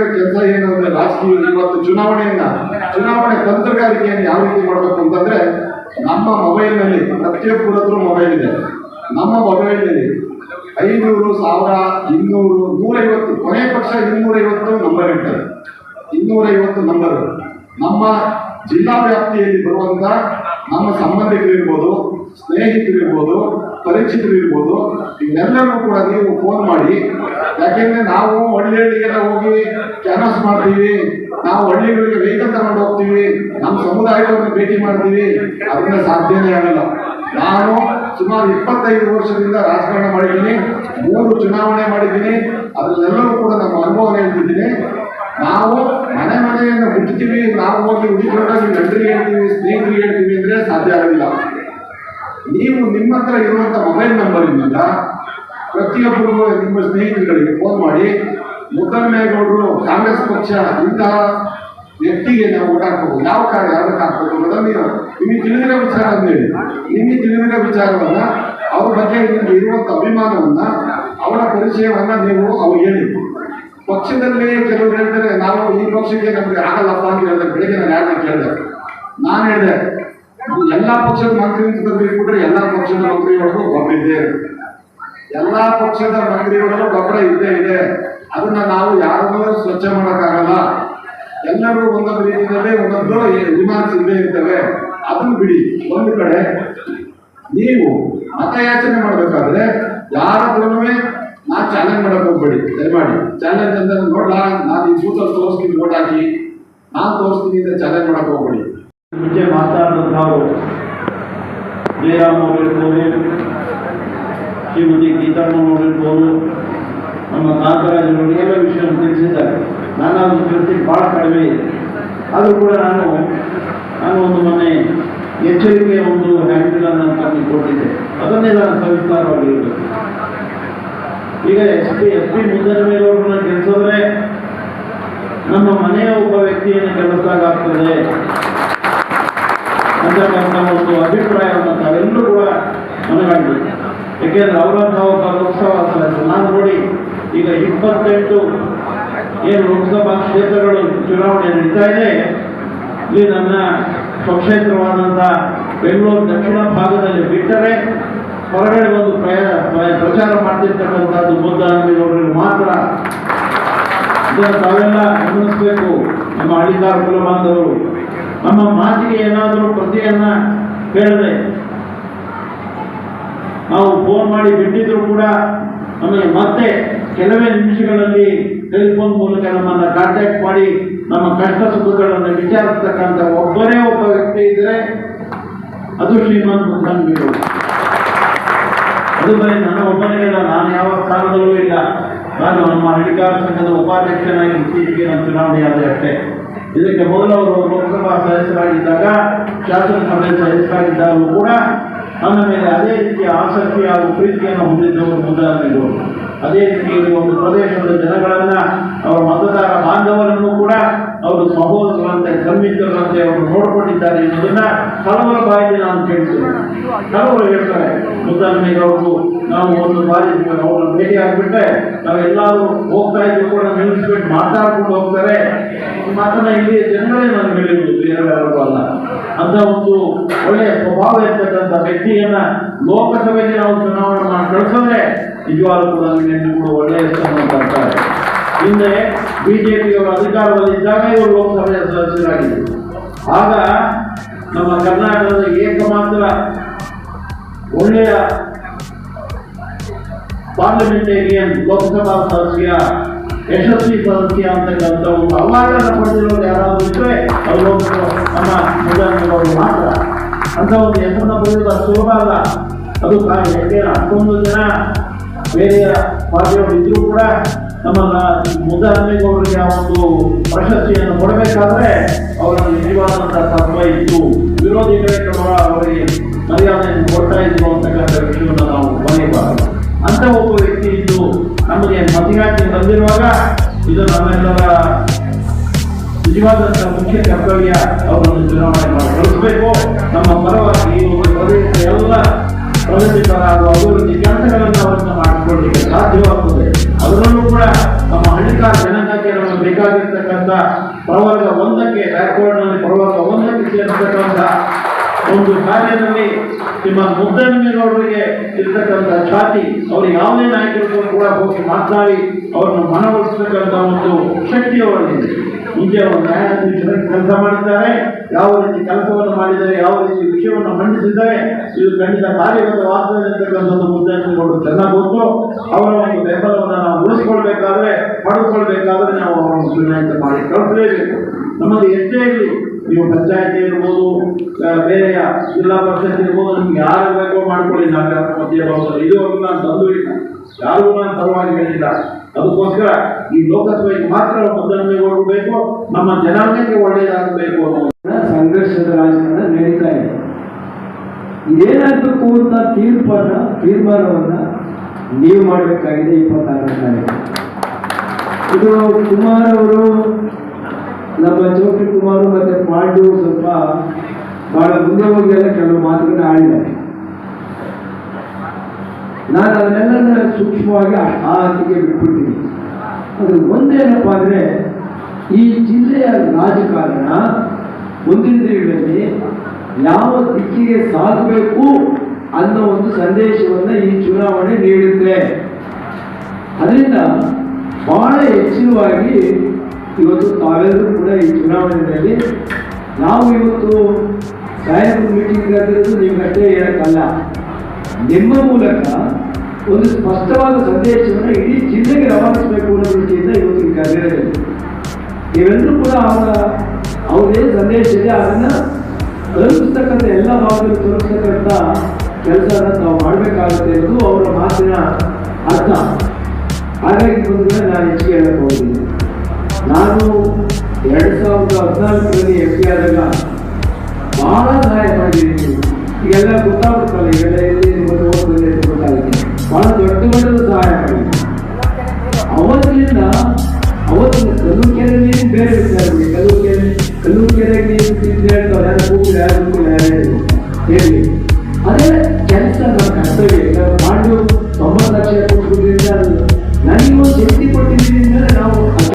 ಮಾಡಬೇಕಾಗಿರೋ ಕೆಲಸ ಏನು ಅಂದ್ರೆ ರಾಜಕೀಯ ಇವತ್ತು ಚುನಾವಣೆ ತಂತ್ರಗಾರಿಕೆಯನ್ನು ಯಾವ ರೀತಿ ಮಾಡಬೇಕು ಅಂತಂದ್ರೆ, ನಮ್ಮ ಮೊಬೈಲ್ನಲ್ಲಿ ಪ್ರತಿಯೊಬ್ಬರ ಹತ್ರ ಮೊಬೈಲ್ ಇದೆ. ನಮ್ಮ ಮೊಬೈಲ್ನಲ್ಲಿ 500, 1000, 200, 150, ಕೊನೆ ಪಕ್ಷ 250 ನಂಬರ್ ಇರ್ತದೆ. 250 ನಂಬರ್ ನಮ್ಮ ಜಿಲ್ಲಾ ವ್ಯಾಪ್ತಿಯಲ್ಲಿ ಬರುವಂತ ನಮ್ಮ ಸಂಬಂಧಿಕರಿರ್ಬೋದು, ಸ್ನೇಹಿತರಿರ್ಬೋದು, ಪರಿಚಿತರಿರ್ಬೋದು, ಇವರೆಲ್ಲರೂ ಕೂಡ ನೀವು ಫೋನ್ ಮಾಡಿ. ಯಾಕೆಂದ್ರೆ ನಾವು ಹಳ್ಳಿಗಳಿಗೆಲ್ಲ ಹೋಗಿ ಕ್ಯಾನ್ವಾಸ್ ಮಾಡ್ತೀವಿ, ನಾವು ಹಳ್ಳಿಗಳಿಗೆ ವೆಹಿಕಲ್ ತಗೊಂಡು ಹೋಗ್ತೀವಿ, ನಮ್ಮ ಸಮುದಾಯದವ್ರನ್ನ ಭೇಟಿ ಮಾಡ್ತೀವಿ, ಅದನ್ನ ಸಾಧ್ಯನೇ ಆಗಲ್ಲ. ನಾನು ಸುಮಾರು 25 ವರ್ಷದಿಂದ ರಾಜಕಾರಣ ಮಾಡಿದ್ದೀನಿ, 3 ಚುನಾವಣೆ ಮಾಡಿದ್ದೀನಿ. ಅದರಲ್ಲೆಲ್ಲರೂ ಕೂಡ ನಮ್ಮ ಅನುಭವ ಹೇಳ್ತಿದ್ದೀನಿ. ನಾವು ಮನೆಯನ್ನು ಮುಟ್ತೀವಿ, ನಾವು ಹೋಗಿ ಹುಡುಗಿರೋದಾಗ ಗಂಡರಿಗೆ ಹೇಳ್ತೀವಿ, ಸ್ನೇಹಿತರಿಗೆ ಹೇಳ್ತೀವಿ ಅಂದ್ರೆ ಸಾಧ್ಯ ಆಗೋದಿಲ್ಲ. ನೀವು ನಿಮ್ಮ ಹತ್ರ ಇರುವಂತ ಮೊಬೈಲ್ ನಂಬರಿನಿಂದ ಪ್ರತಿಯೊಬ್ಬರಿಗೂ ನಿಮ್ಮ ಸ್ನೇಹಿತರುಗಳಿಗೆ ಫೋನ್ ಮಾಡಿ, ಮುದ್ದಮ್ಮೇಗೌಡರು ಕಾಂಗ್ರೆಸ್ ಪಕ್ಷ ಇಂತಹ ವ್ಯಕ್ತಿಗೆ ನಾವು ಓಟ್ ಹಾಕ್ಬೋದು, ಯಾವ ಕಾರ್ಯ ಯಾವ್ದಕ್ಕೆ ಹಾಕ್ಬೇಕು ಅನ್ನೋದನ್ನು ನಿಮಗೆ ತಿಳಿದಿರೋ ವಿಚಾರ ಅಂದೇಳಿ, ನಿಮಗೆ ತಿಳಿದಿರೋ ವಿಚಾರವನ್ನ, ಅವ್ರ ಬಗ್ಗೆ ನಿಮಗೆ ಇರುವಂತ ಅಭಿಮಾನವನ್ನ, ಅವರ ಪರಿಚಯವನ್ನ ನೀವು ಅವ್ರು ಹೇಳಿ. ಪಕ್ಷದಲ್ಲಿ ಕೆಲವರು ಹೇಳ್ತಾರೆ ನಾವು ಈ ಪಕ್ಷಕ್ಕೆ ನಮ್ಗೆ ಆಗಲ್ಲಪ್ಪ ಅಂತ ಹೇಳಿದ್ರೆ, ಬೆಳಿಗ್ಗೆ ನಾನು ಯಾರನ್ನ ಕೇಳಿದೆ, ನಾನು ಹೇಳಿದೆ ಎಲ್ಲಾ ಪಕ್ಷದ ಮಂತ್ರಿ ಬಿಟ್ಬಿಟ್ರೆ ಎಲ್ಲಾ ಪಕ್ಷದ ಮಂತ್ರಿಗಳಿಗೂ ಗೊಬ್ಬರ ಇದ್ದೇ ಇರುತ್ತೆ, ಎಲ್ಲಾ ಪಕ್ಷದ ಮಂತ್ರಿಗಳಿಗೂ ಗೊಬ್ಬರ ಇದ್ದೇ ಇದೆ. ಅದನ್ನ ನಾವು ಯಾರನ್ನೂ ಸ್ವಚ್ಛ ಮಾಡೋಕ್ಕಾಗಲ್ಲ. ಎಲ್ಲರೂ ಒಂದೊಂದು ರೀತಿಯಲ್ಲಿ ಒಂದೊಂದು ರಿಮಾರ್ಕ್ಸ್ ಇದ್ದೇ ಇರ್ತವೆ. ಅದನ್ನು ಬಿಡಿ ಒಂದು ಕಡೆ. ನೀವು ಮತಯಾಚನೆ ಮಾಡಬೇಕಾದ್ರೆ ಯಾರತ್ರನೂ ನಾನು ಚಾಲೆಂಜ್ ಮಾಡಕ್ ಹೋಗ್ಬೇಡಿ, ದಯಮಾಡಿ. ಚಾಲೆಂಜ್ ಅಂದ್ರೆ ನೋಡ್ಲಾ ನಾನು ಈ ಸೂತಲ್ಲಿ ತೋರಿಸ್ತೀನಿ, ಓಟ್ ಹಾಕಿ ನಾನು ತೋರಿಸ್ತೀನಿ ಅಂತ ಚಾಲೆಂಜ್ ಮಾಡಕ್ ಹೋಗ್ಬೇಡಿ. ಮುಂಚೆ ಮಾತಾಡಿದ ನಾವು ಜಯರಾಮ್ ಅವರಿರ್ಬೋದು, ಶ್ರೀಮತಿ ಗೀತಮ್ಮ ಅವರಿರ್ಬೋದು, ನಮ್ಮ ನಾಗರಾಜರು ಎಲ್ಲ ವಿಷಯ ತಿಳಿಸಿದ್ದಾರೆ. ನಾನು ಅದನ್ನು ತಿಳಿಸಿ ಭಾಳ ಕಡಿಮೆ ಇದೆ. ಆದರೂ ಕೂಡ ನಾನು ಒಂದು ಮೊನ್ನೆ ಎಚ್ಚರಿಕೆ ಒಂದು ಹ್ಯಾಂಡಲ್ ಅನ್ನು ತಂದು ಕೊಟ್ಟಿದ್ದೆ, ಅದನ್ನೇ ನಾನು ಸವಿಸ್ತಾರವಾಗಿ ಇರಬೇಕು. ಈಗ ಎಸ್ ಪಿ ಮುದ್ದಮ್ಮೇಗೌಡರನ್ನ ಗೆಲ್ಲಿಸಿದ್ರೆ ನಮ್ಮ ಮನೆಯ ಒಬ್ಬ ವ್ಯಕ್ತಿಯನ್ನು ಗೆಲ್ಲಿಸಿದಾಗ ಆಗ್ತದೆ ಅಂತಕ್ಕಂಥ ಒಂದು ಅಭಿಪ್ರಾಯವನ್ನು ತಾವೆಲ್ಲರೂ ಕೂಡ ಮನಗಂಡು. ಯಾಕೆಂದ್ರೆ ಅವರಂತಹ ಒಬ್ಬ ಲೋಕಸಭಾ ಸದಸ್ಯರು ನಾನು ನೋಡಿ, ಈಗ 28 ಏನು ಲೋಕಸಭಾ ಕ್ಷೇತ್ರಗಳು ಚುನಾವಣೆ ನಡೀತಾ ಇದೆ. ಇಲ್ಲಿ ನನ್ನ ಸ್ವಕ್ಷೇತ್ರವಾದಂಥ ಬೆಂಗಳೂರು ದಕ್ಷಿಣ ಭಾಗದಲ್ಲಿ ಬಿಟ್ಟರೆ ಹೊರಗಡೆ ಒಂದು ಪ್ರಚಾರ ಮಾಡ್ತಿರ್ತಕ್ಕಂಥದ್ದು ಮುದ್ದಮ್ಮೇಗೌಡರಿಗೆ ಮಾತ್ರ. ಇದನ್ನು ತಾವೆಲ್ಲ ಗಮನಿಸಬೇಕು. ನಮ್ಮ ಹಳ್ಳಿಗಾರ ಕುಲ ಬಾಂಧವರು ನಮ್ಮ ಮಾತಿಗೆ ಏನಾದರೂ ಪ್ರತಿಯನ್ನ ಕೇಳದೆ ನಾವು ಫೋನ್ ಮಾಡಿ ಬಿಟ್ಟಿದ್ರು ಕೂಡ ನಮಗೆ ಮತ್ತೆ ಕೆಲವೇ ನಿಮಿಷಗಳಲ್ಲಿ ಟೆಲಿಫೋನ್ ಮೂಲಕ ನಮ್ಮನ್ನು ಕಾಂಟ್ಯಾಕ್ಟ್ ಮಾಡಿ ನಮ್ಮ ಕಷ್ಟ ಸುಖಗಳನ್ನು ವಿಚಾರಿಸ್ತಕ್ಕಂಥ ಒಬ್ಬರೇ ಒಬ್ಬ ವ್ಯಕ್ತಿ ಇದ್ದರೆ ಅದು ಶ್ರೀಮಂತ ಮುದ್ದಮ್ಮೇಗೌಡರು. ಅದು ಬರೀ ನನ್ನ ಒಬ್ಬನಿಗೆಲ್ಲ, ನಾನು ಯಾವ ಸ್ಥಾನದಲ್ಲೂ ಇಲ್ಲ. ನಾನು ನಮ್ಮ ಹಳ್ಳಿಗಾರ ಸಂಘದ ಉಪಾಧ್ಯಕ್ಷನಾಗಿ ಇತ್ತೀಚೆಗೆ ನಾನು ಚುನಾವಣೆ ಆದ ಅಷ್ಟೇ. ಇದಕ್ಕೆ ಮೊದಲು ಅವರು ಲೋಕಸಭಾ ಸದಸ್ಯರಾಗಿದ್ದಾಗ, ಶಾಸನಸಭೆ ಸದಸ್ಯರಾಗಿದ್ದಾಗಲೂ ಕೂಡ ನನ್ನ ಮೇಲೆ ಅದೇ ರೀತಿಯ ಆಸಕ್ತಿ ಹಾಗೂ ಪ್ರೀತಿಯನ್ನು ಹೊಂದಿದ್ದವರು ಮುದ್ದಮ್ಮೇಗೌಡರು. ಅದೇ ರೀತಿಯಲ್ಲಿ ಒಂದು ಪ್ರದೇಶದ ಜನಗಳನ್ನ, ಅವರ ಮತದಾರ ಬಾಂಧವರನ್ನು ಕೂಡ ಅವರು ಸಹೋದರರಂತೆ ಸಂಮಿತ್ರರಂತೆ ಅವರು ನೋಡಿಕೊಂಡಿದ್ದಾರೆ ಎನ್ನುವುದನ್ನ ಹಲವರ ಬಾಯಲ್ಲಿ ನಾನು ಕೇಳ್ತೇನೆ. ಹಲವರು ಹೇಳ್ತಾರೆ, ಮುದ್ದಮ್ಮೇಗೌಡರು ನಾವು ಒಂದು ಬಾರಿ ಅವ್ರನ್ನ ಭೇಟಿ ಆಗಿಬಿಟ್ರೆ ನಾವೆಲ್ಲರೂ ಹೋಗ್ತಾ ಇದ್ರು ಕೂಡ ನಿಲ್ಲಿಸ್ಬಿಟ್ಟು ಮಾತಾಡ್ಕೊಂಡು ಹೋಗ್ತಾರೆ. ಈ ಮಾತನ್ನ ಇಲ್ಲಿ ಜನಗಳೇ ನಾನು ಹೇಳಿರುವುದು, ಬೇರೆ ಯಾರು ಅಲ್ಲ. ಅಂತ ಒಂದು ಒಳ್ಳೆಯ ಸ್ವಭಾವ ಇರ್ತಕ್ಕಂಥ ವ್ಯಕ್ತಿಯನ್ನ ಲೋಕಸಭೆಗೆ ನಾವು ಚುನಾವಣೆ ಮಾಡಿ ಕಳಿಸಿದ್ರೆ ನಿಜವಾಗ್ಲೂ ಕೂಡ ನಮಗೆ ಕೂಡ ಒಳ್ಳೆಯ ಹೆಸರು ಮಾತಾಡ್ತಾರೆ. ಹಿಂದೆ ಬಿಜೆಪಿಯವರು ಅಧಿಕಾರದಲ್ಲಿದ್ದಾಗ ಇವರು ಲೋಕಸಭೆಯ ಸದಸ್ಯರಾಗಿದ್ದರು. ಆಗ ನಮ್ಮ ಕರ್ನಾಟಕದ ಏಕಮಾತ್ರ ಒಳ್ಳೆಯ ಪಾರ್ಲಿಮೆಂಟೇರಿಯನ್ ಲೋಕಸಭಾ ಸದಸ್ಯ, ಯಶಸ್ವಿ ಸದಸ್ಯ ಅಂತಕ್ಕಂಥ ಒಂದು ಅವಾರ್ಡನ್ನು ಪಡೆದಿರೋರು ಯಾರಾದರೂ ಇದ್ರೆ ಅವರು ನಮ್ಮ ಮುದ್ದಮ್ಮೇಗೌಡರು ಮಾತ್ರ. ಅಂತ ಒಂದು ಹೆಸರನ್ನ ಪಡೆಯೋದು ಸುಲಭ ಅಲ್ಲ. ಅದು ಯಾಕೆ ಅಷ್ಟೊಂದು ಜನ ಬೇರೆ ಪಾರ್ಟಿಯವರು ಇದ್ರೂ ಕೂಡ ನಮ್ಮ ಮುದ್ದಮ್ಮೇಗೌಡರಿಗೆ ಆ ಒಂದು ಪ್ರಶಸ್ತಿಯನ್ನು ಕೊಡಬೇಕಾದ್ರೆ ಅವರನ್ನು ನಿಜವಾದಂತಹ ತತ್ವ ಇತ್ತು. ವಿರೋಧಿಗಳೇ ಅವರಿಗೆ ಮರ್ಯಾದೆಯನ್ನು ಕೊಡ್ತಾ ಇದ್ರು ಅಂತಕ್ಕಂಥ ವಿಷಯವನ್ನು ನಾವು ಮರೆಯಬಾರದು. ಅಂತ ಒಬ್ಬ ವ್ಯಕ್ತಿ ಇದ್ದು ನಮಗೆ ಮತಯಾಚನೆ ಬಂದಿರುವಾಗ ಇದು ನಮ್ಮೆಲ್ಲರ ನಿಜವಾದಂತಹ ಮುಖ್ಯ ಕರ್ತವ್ಯ. ಅವರನ್ನು ಚುನಾವಣೆ ಮಾಡಿ ಕಳಿಸಬೇಕು. ನಮ್ಮ ಪರವಾಗಿ ಈ ಒಂದು ಪ್ರದೇಶದ ಎಲ್ಲ ಪ್ರಗತಿಪರ ಹಾಗೂ ಅಭಿವೃದ್ಧಿ ಕೆಲಸಗಳನ್ನು ಅವರನ್ನು ಮಾಡಿಕೊಳ್ಳಲಿಕ್ಕೆ ಸಾಧ್ಯವಾಗುತ್ತದೆ. ಅದರಲ್ಲೂ ಕೂಡ ನಮ್ಮ ಹಳ್ಳಿಗಾರ ಜನಾಂಗಕ್ಕೆ ನಮಗೆ ಬೇಕಾಗಿರ್ತಕ್ಕಂಥ ಪ್ರವರ್ಗ ಒಂದಕ್ಕೆ ಬ್ಯಾಕ್ವರ್ಡ್ನಲ್ಲಿ ಪ್ರವರ್ಗ ಒಂದಕ್ಕೆ ಸೇರಿರ್ತಕ್ಕಂಥ ಒಂದು ಕಾರ್ಯದಲ್ಲಿ ನಿಮ್ಮ ಮುದ್ದನ್ಮೇಗೌಡರಿಗೆ ಇರ್ತಕ್ಕಂಥ ಛಾತಿ ಅವರು ಯಾವುದೇ ನಾಯಕರಿಗೂ ಕೂಡ ಹೋಗಿ ಮಾತನಾಡಿ ಅವರನ್ನು ಮನವೊಲಿಸತಕ್ಕಂಥ ಒಂದು ಶಕ್ತಿ ಅವರಲ್ಲಿದೆ. ಮುಂಚೆ ಅವರು ನ್ಯಾಯಾಧೀಶರಾಗಿ ಕೆಲಸ ಮಾಡಿದ್ದಾರೆ, ಯಾವ ರೀತಿ ಕೆಲಸವನ್ನು ಮಾಡಿದ್ದಾರೆ, ಯಾವ ರೀತಿ ವಿಷಯವನ್ನು ಮಂಡಿಸಿದ್ದಾರೆ, ಇದು ಖಂಡಿತ ಕಾರ್ಯಗತವಾಗ್ತದೆ ಅಂತಕ್ಕಂಥದ್ದು ಮುದ್ದನ್ಮೇಗೌಡರು ಚೆನ್ನಾಗಿ ಗೊತ್ತು. ಅವರ ಒಂದು ಬೆಂಬಲವನ್ನು ನಾವು ಉಳಿಸ್ಕೊಳ್ಬೇಕಾದ್ರೆ ಪಡೆದುಕೊಳ್ಬೇಕಾದ್ರೆ ನಾವು ಅವರನ್ನು ಚುನಾಯಿತ ಮಾಡಿ ಕಳಿಸಲೇಬೇಕು. ನಮ್ಮದು ಎಷ್ಟೇ ಇರಲಿ, ನೀವು ಪಂಚಾಯತಿ ಇರ್ಬೋದು, ಬೇರೆಯ ಜಿಲ್ಲಾ ಪರಿಷತ್ ಇರ್ಬೋದು, ನಿಮ್ಗೆ ಯಾರು ಬೇಕೋ ಮಾಡ್ಕೊಳ್ಳಿ, ನಾಗರ ಮಧ್ಯ ಭಾಗದಲ್ಲಿ ಇದುವರೆಗೂ ನಾನು ತಂದು ಇಲ್ಲ, ಯಾರಿಗೂ ನಾನು ಪರವಾಗಿ ಹೇಳಿಲ್ಲ. ಅದಕ್ಕೋಸ್ಕರ ಈ ಲೋಕಸಭೆಗೆ ಮಾತ್ರ ಮುದ್ದನ್ಮೇಗೌಡರು ಬೇಕು, ನಮ್ಮ ಜನಾಂಗಕ್ಕೆ ಒಳ್ಳೆಯದಾಗಬೇಕು ಅನ್ನೋ ಸಂಘರ್ಷದ ರಾಜಕಾರಣ ನಡೀತಾ ಇದೆ. ಇದೇನಾಗಬೇಕು ಅಂತ ತೀರ್ಮಾನವನ್ನ ನೀವು ಮಾಡಬೇಕಾಗಿದೆ. 26ನೇ ತಾರೀಕು ಇದು ಕುಮಾರ್ ಅವರು, ನಮ್ಮ ಚೌಟ್ರಿ ಕುಮಾರ್ ಮತ್ತೆ ಪಾಂಡು ಸ್ವಲ್ಪ ಬಹಳ ಮುಂದೆ ಹೋಗಿ ಎಲ್ಲ ಕೆಲವು ಮಾತುಗಳನ್ನ ಆಡಿದ್ದಾರೆ. ನಾನು ಅದನ್ನೆಲ್ಲ ಸೂಕ್ಷ್ಮವಾಗಿ ಆ ಹಂತಿಗೆ ಬಿಟ್ಬಿಡ್ತೀನಿ. ಅದು ಒಂದೇನಪ್ಪ ಅಂದ್ರೆ, ಈ ಜಿಲ್ಲೆಯ ರಾಜಕಾರಣ ಮುಂದಿನ ದಿನಗಳಲ್ಲಿ ಯಾವ ದಿಕ್ಕಿಗೆ ಸಾಗಬೇಕು ಅನ್ನೋ ಒಂದು ಸಂದೇಶವನ್ನು ಈ ಚುನಾವಣೆ ನೀಡುತ್ತೆ. ಅದರಿಂದ ಬಹಳ ಹೆಚ್ಚಿನವಾಗಿ ಇವತ್ತು ತಾವೆಲ್ಲರೂ ಕೂಡ ಈ ಚುನಾವಣೆಯಲ್ಲಿ ನಾವು ಇವತ್ತು ಸಾಯಂಕಾಲ ಮೀಟಿಂಗ್ ಕರೆದಿರೋದು ನಿಮಗಷ್ಟೇ ಹೇಳಕ್ಕಲ್ಲ, ನಿಮ್ಮ ಮೂಲಕ ಒಂದು ಸ್ಪಷ್ಟವಾದ ಸಂದೇಶವನ್ನು ಇಡೀ ಜಿಲ್ಲೆಗೆ ರವಾನಿಸಬೇಕು ಅನ್ನೋ ರೀತಿಯಿಂದ ಇವತ್ತು ಕರೆದಿರೋದು. ನೀವೆಲ್ಲರೂ ಕೂಡ ಅವ್ರದ್ದೇನು ಸಂದೇಶ ಇದೆ ಅದನ್ನು ತಲುಪಿಸ್ತಕ್ಕಂಥ ಎಲ್ಲ ಭಾಗದಲ್ಲಿ ತಲುಪಿಸ್ತಕ್ಕಂಥ ಕೆಲಸನ ನಾವು ಮಾಡಬೇಕಾಗುತ್ತೆ ಅನ್ನೋದು ಅವರ ಮಾತಿನ ಅರ್ಥ. ಹಾಗಾಗಿ ಬಂದರೆ ನಾನು ಹೆಚ್ಚಿಗೆ ಹೇಳಕ್ಕೆ ಹೋಗಿದ್ದೀನಿ. ನಾನು 2014ರಲ್ಲಿ MP ಆದಾಗ ಬಹಳ ಸಹಾಯ ಮಾಡಿದ್ದೀನಿ. ಈಗೆಲ್ಲ ಗೊತ್ತಾಗುತ್ತಲ್ಲ, ಇವೆಲ್ಲ ಎಲ್ಲಿ ಗೊತ್ತಾಗುತ್ತೆ, ಬಹಳ ದೊಡ್ಡ ಮಟ್ಟದ ಸಹಾಯ ಮಾಡಿದ್ದೀನಿ. ಅವತ್ತಿನ ಕಲ್ಲೂಕೆರೆ ನೀರು ಬೇರೆ ವಿಚಾರಗಳು, ಕಲ್ಲೂಕೆರೆಗೆ ನೀರು ಹೇಳ್ತಾರೆ, ಯಾರು ಕೂಗಿಲ್ಲ, ಯಾರು ಕೂಗಿಲ್ಲ, ಯಾರು ಹೇಳಿ ಅದೇ ಕೆಲಸ ನಮ್ಮ ಕರ್ತವ್ಯ. ಈಗ ಪಾಂಡು 90 ಲಕ್ಷ ಕೊಟ್ಟಿದ್ದರಿಂದ ನನಗೂ ಶಕ್ತಿ ಕೊಟ್ಟಿದ್ದೀನಿ ಅಂದರೆ ನಾವು